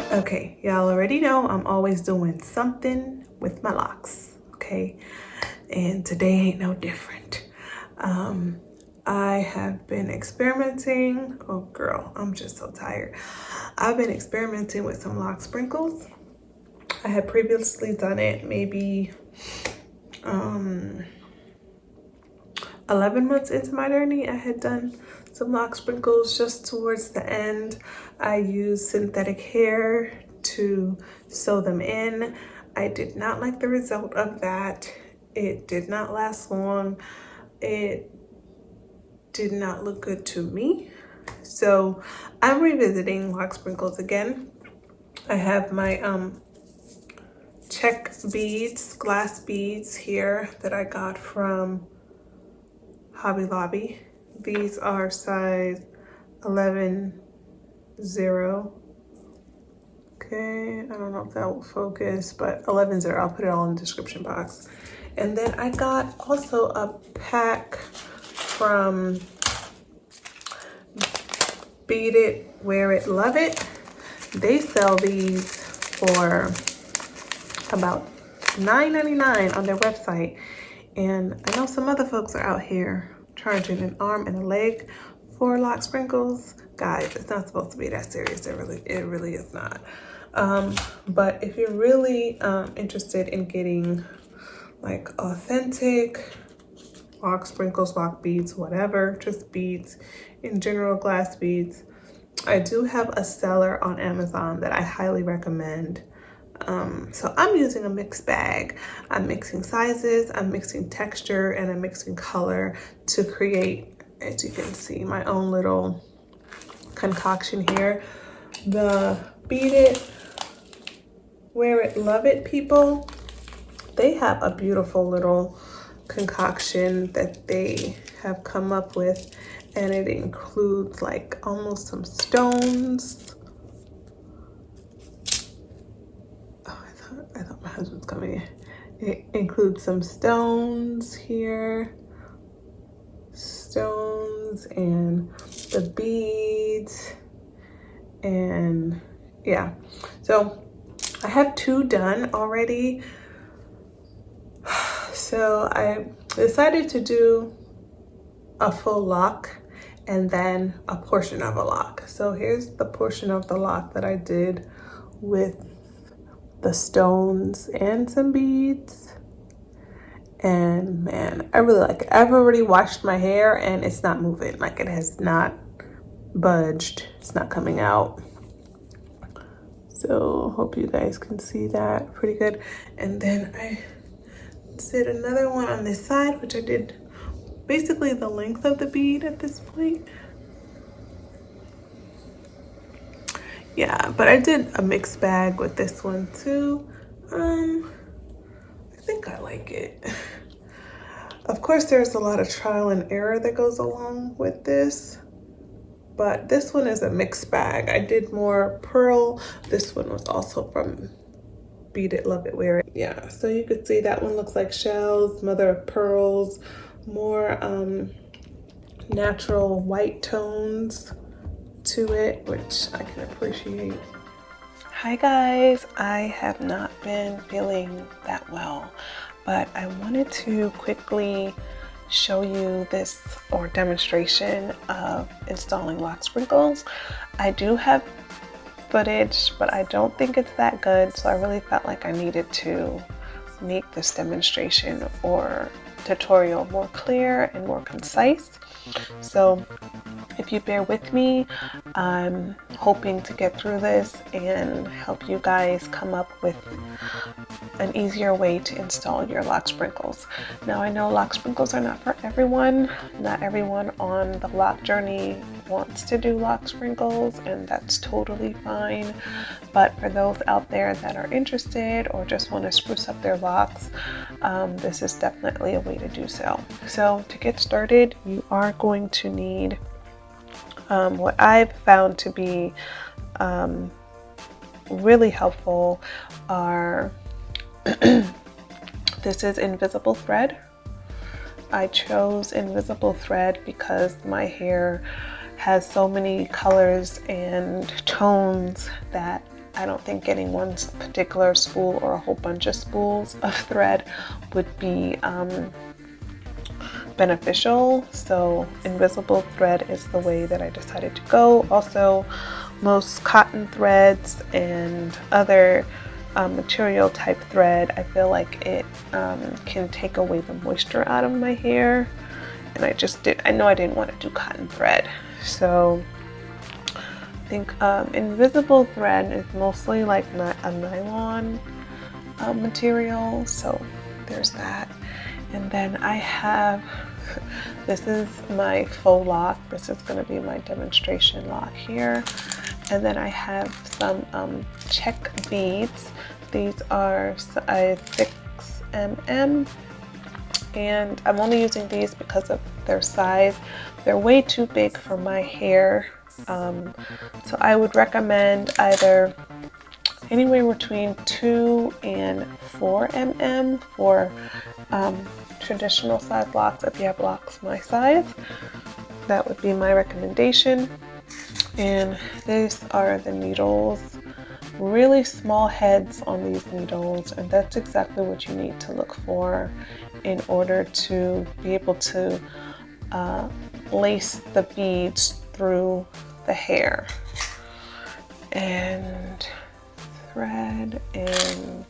Okay, y'all already know I'm always doing something with my locks, okay? And today ain't no different. I have been experimenting. Oh girl, I'm just so tired. I've been experimenting with some Loc Sprinkles. I had previously done it maybe 11 months into my journey. I had done some Loc Sprinkles just towards the end. I used synthetic hair to sew them in. I did not like the result of that. It did not last long. It did not look good to me. So I'm revisiting Loc Sprinkles again. I have my check beads, glass beads here that I got from Hobby Lobby. These are size 11-0. Okay, I don't know if that will focus, but 11-0, I'll put it all in the description box. And then I got also a pack from Beat It, Wear It, Love It. They sell these for about $9.99 on their website. And I know some other folks are out here charging an arm and a leg for Loc Sprinkles. Guys, it's not supposed to be that serious. It really is not. But if you're really interested in getting like authentic Loc Sprinkles, Loc beads, whatever, just beads in general, glass beads, I do have a seller on Amazon that I highly recommend. So I'm using a mixed bag. I'm mixing sizes, I'm mixing texture, and I'm mixing color to create, as you can see, my own little concoction here. The Beat It, Wear It, Love It people, they have a beautiful little concoction that they have come up with, and it includes like almost some stones. I thought my husband's coming in. It includes some stones here, stones and the beads, and yeah. So I have 2 done already. So I decided to do a full lock and then a portion of a lock. So here's the portion of the lock that I did with the stones and some beads. And man, I really like it. I've already washed my hair and it's not moving. Like, it has not budged. It's not coming out. So hope you guys can see that pretty good. And then I did another one on this side, which I did basically the length of the bead at this point. Yeah, but I did a mixed bag with this one too. I think I like it. Of course, there's a lot of trial and error that goes along with this, but this one is a mixed bag. I did more pearl. This one was also from Beat It, Love It, Wear It. Yeah, so you could see that one looks like shells, mother of pearls, more natural white tones to it, which I can appreciate. Hi guys, I have not been feeling that well, but I wanted to quickly show you this or demonstration of installing Loc Sprinkles. I do have footage, but I don't think it's that good, so I really felt like I needed to make this demonstration or tutorial more clear and more concise. So if you bear with me, I'm hoping to get through this and help you guys come up with an easier way to install your Loc Sprinkles. Now, I know Loc Sprinkles are not for everyone. Not everyone on the lock journey wants to do Loc Sprinkles, and that's totally fine. But for those out there that are interested or just want to spruce up their locks, this is definitely a way to do so. So to get started, you are going to need what I've found to be really helpful are this is invisible thread. I chose invisible thread because my hair has so many colors and tones that I don't think getting one particular spool or a whole bunch of spools of thread would be beneficial. So invisible thread is the way that I decided to go. Also, most cotton threads and other material type thread, I feel like it can take away the moisture out of my hair, and I know I didn't want to do cotton thread, so I think invisible thread is mostly like a nylon material, so there's that. And then I have, this is my faux lock. This is going to be my demonstration lock here. And then I have some check beads. These are size 6mm, and I'm only using these because of their size. They're way too big for my hair, so I would recommend either anywhere between 2 and 4mm for traditional size locks. If you have locks my size, that would be my recommendation. And these are the needles, really small heads on these needles, and that's exactly what you need to look for in order to be able to lace the beads through the hair. And thread, and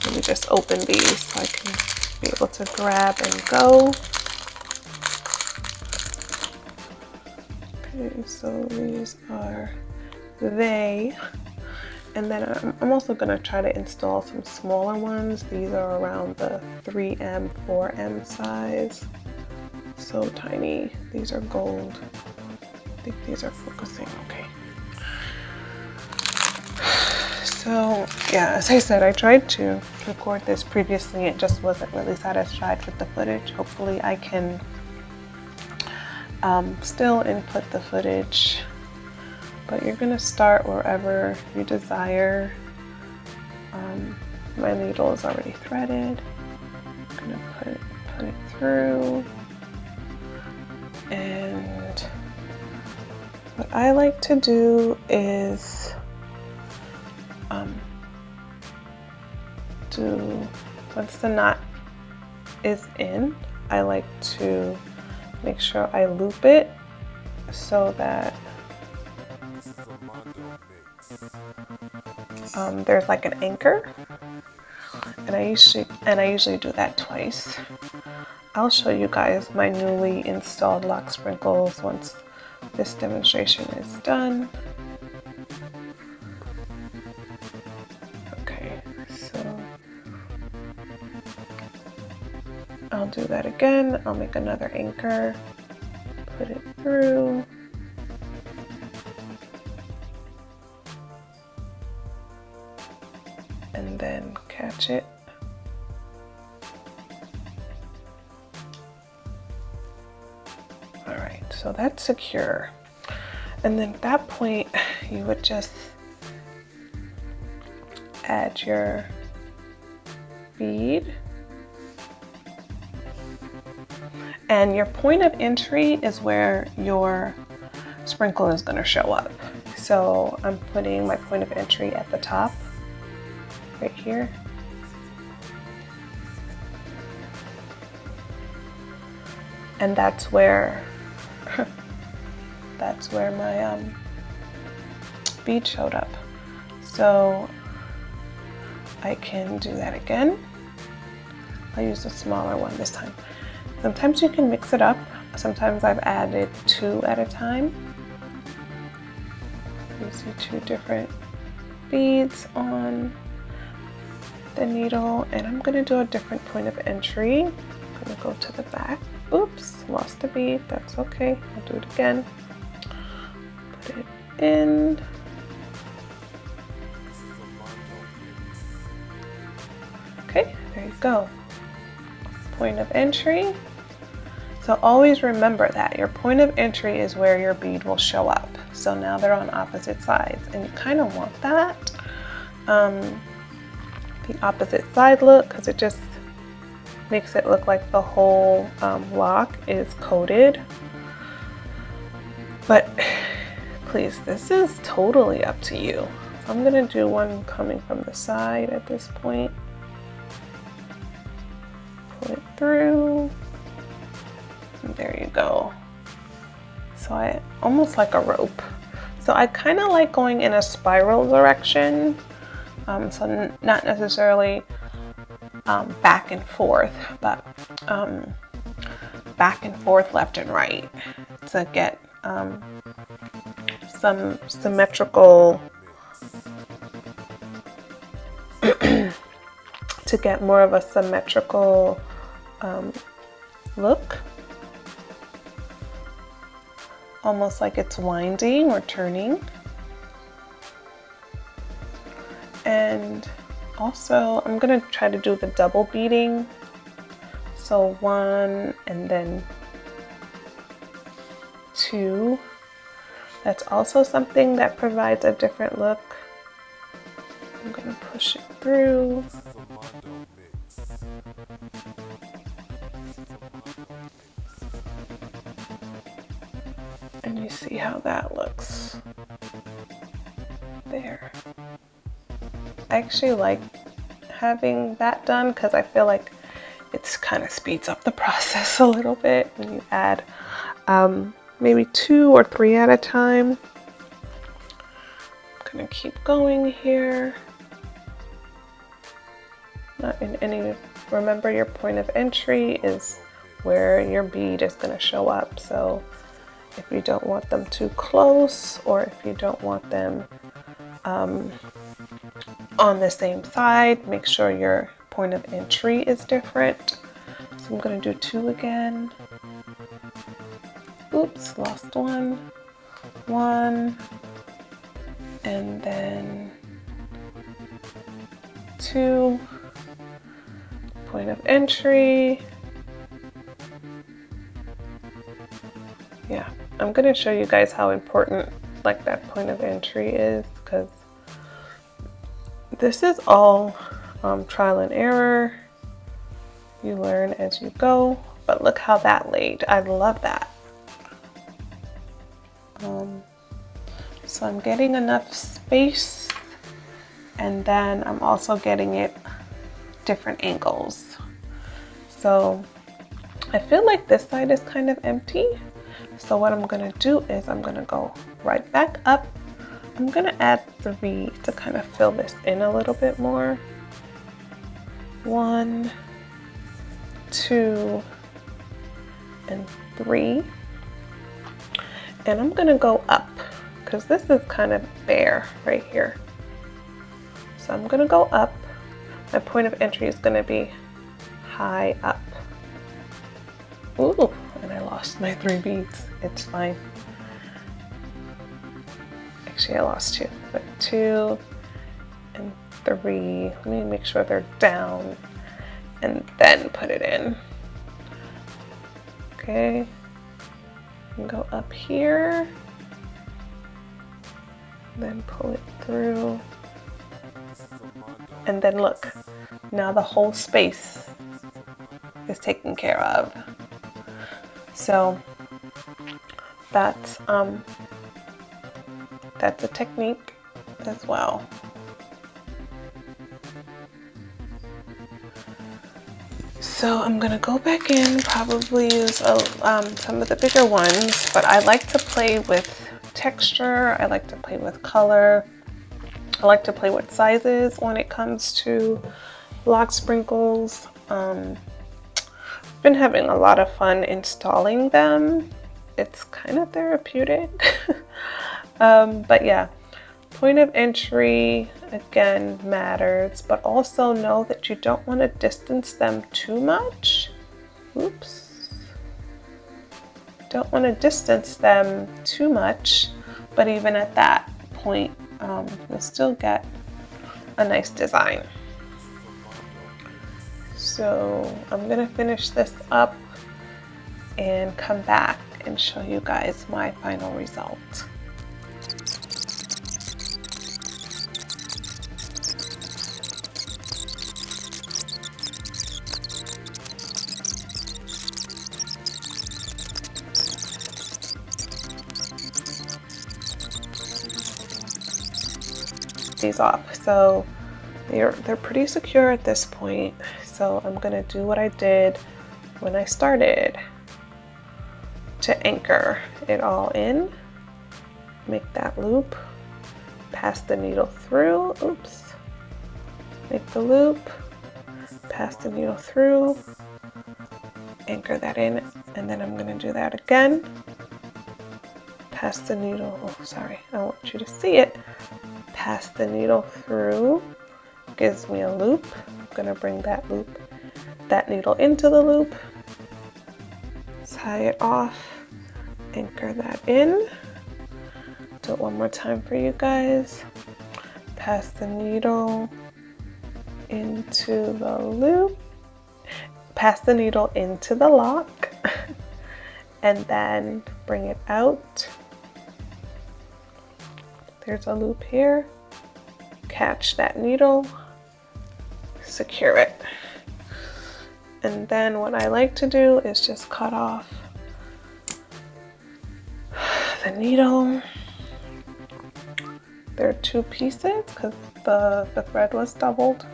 let me just open these so I can be able to grab and go. Okay, so these are they. And then I'm also going to try to install some smaller ones. These are around the 3M, 4M size. So tiny. These are gold. I think these are focusing okay. So yeah, as I said, I tried to record this previously. It just wasn't really satisfied with the footage. Hopefully I can still input the footage. But you're going to start wherever you desire. My needle is already threaded. I'm going to put it through. And what I like to do is once the knot is in, I like to make sure I loop it so that there's like an anchor, and I usually do that twice. I'll show you guys my newly installed Loc Sprinkles once this demonstration is done. Okay, so I'll do that again. I'll make another anchor, put it through. And then catch it. All right, so that's secure. And then at that point, you would just add your bead. And your point of entry is where your sprinkle is going to show up. So I'm putting my point of entry at the top, right here. And that's where my bead showed up. So I can do that again. I'll use a smaller one this time. Sometimes you can mix it up. Sometimes I've added 2 at a time. You see 2 different beads on the needle, and I'm going to do a different point of entry. I'm going to go to the back. Oops, lost the bead. That's okay. I'll do it again. Put it in. Okay, there you go. Point of entry. So always remember that your point of entry is where your bead will show up. So now they're on opposite sides, and you kind of want that. The opposite side look, because it just makes it look like the whole lock is coated. But please, this is totally up to you. I'm gonna do one coming from the side at this point. Pull it through, and there you go. So I almost like a rope. So I kind of like going in a spiral direction. So not necessarily back and forth, but back and forth, left and right, to get some symmetrical, to get more of a symmetrical look. Almost like it's winding or turning. And also I'm gonna try to do the double beading. So 1 and then 2. That's also something that provides a different look. I'm gonna push it through. And you see how that looks there. I actually like having that done because I feel like it's kind of speeds up the process a little bit when you add maybe 2 or 3 at a time. I'm gonna keep going here. Not in any, remember your point of entry is where your bead is gonna show up. So if you don't want them too close, or if you don't want them on the same side, make sure your point of entry is different. So I'm going to do 2 again. Oops, lost one. 1, and then 2, point of entry. Yeah, I'm going to show you guys how important like that point of entry is, because this is all trial and error. You learn as you go, but look how that laid. I love that. So I'm getting enough space, and then I'm also getting it different angles. So I feel like this side is kind of empty. So what I'm gonna do is I'm gonna go right back up. I'm gonna add 3 to kind of fill this in a little bit more. 1, 2, and 3. And I'm gonna go up because this is kind of bare right here. So I'm gonna go up. My point of entry is gonna be high up. Ooh, and I lost my 3 beads. It's fine. Actually, I lost 2, but 2 and 3. Let me make sure they're down and then put it in. Okay, and go up here, then pull it through, and then look, now the whole space is taken care of. So that's a technique as well. So I'm gonna go back in, probably use some of the bigger ones, but I like to play with texture, I like to play with color, I like to play with sizes when it comes to Loc Sprinkles. I've been having a lot of fun installing them. It's kind of therapeutic. But yeah, point of entry again matters, but also know that you don't want to distance them too much. Oops. Don't want to distance them too much, but even at that point, you'll still get a nice design. So I'm gonna finish this up and come back and show you guys my final result. these off. So they're pretty secure at this point. So I'm gonna do what I did when I started to anchor it all in. Make that loop, pass the needle through, oops, make the loop, pass the needle through, anchor that in, and then I'm gonna do that again. Pass the needle, oh sorry, I want you to see it. Pass the needle through, gives me a loop. I'm gonna bring that needle into the loop, tie it off, anchor that in. Do it one more time for you guys. Pass the needle into the loop, pass the needle into the lock, and then bring it out. There's a loop here. Catch that needle, secure it. And then what I like to do is just cut off the needle. There are 2 pieces because the thread was doubled.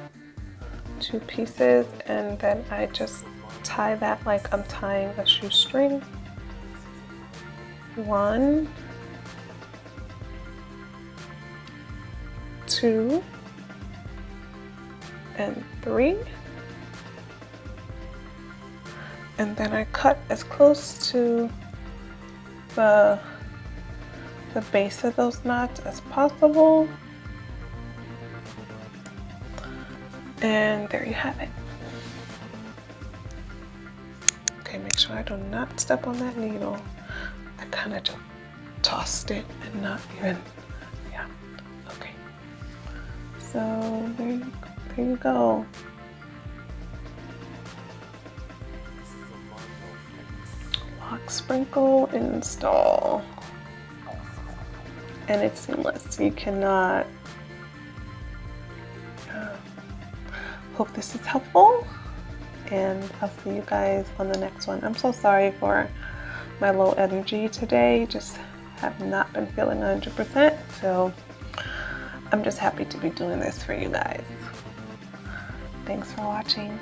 2 pieces, and then I just tie that like I'm tying a shoestring. 1, 2, and 3. And then I cut as close to the base of those knots as possible. And there you have it. Okay, make sure I do not step on that needle. I kind of just tossed it and not even, yeah, okay. So there you go. Loc Sprinkle Install. And it's seamless. You cannot. Hope this is helpful, and I'll see you guys on the next one. I'm so sorry for my low energy today. Just have not been feeling 100%. So I'm just happy to be doing this for you guys. Thanks for watching.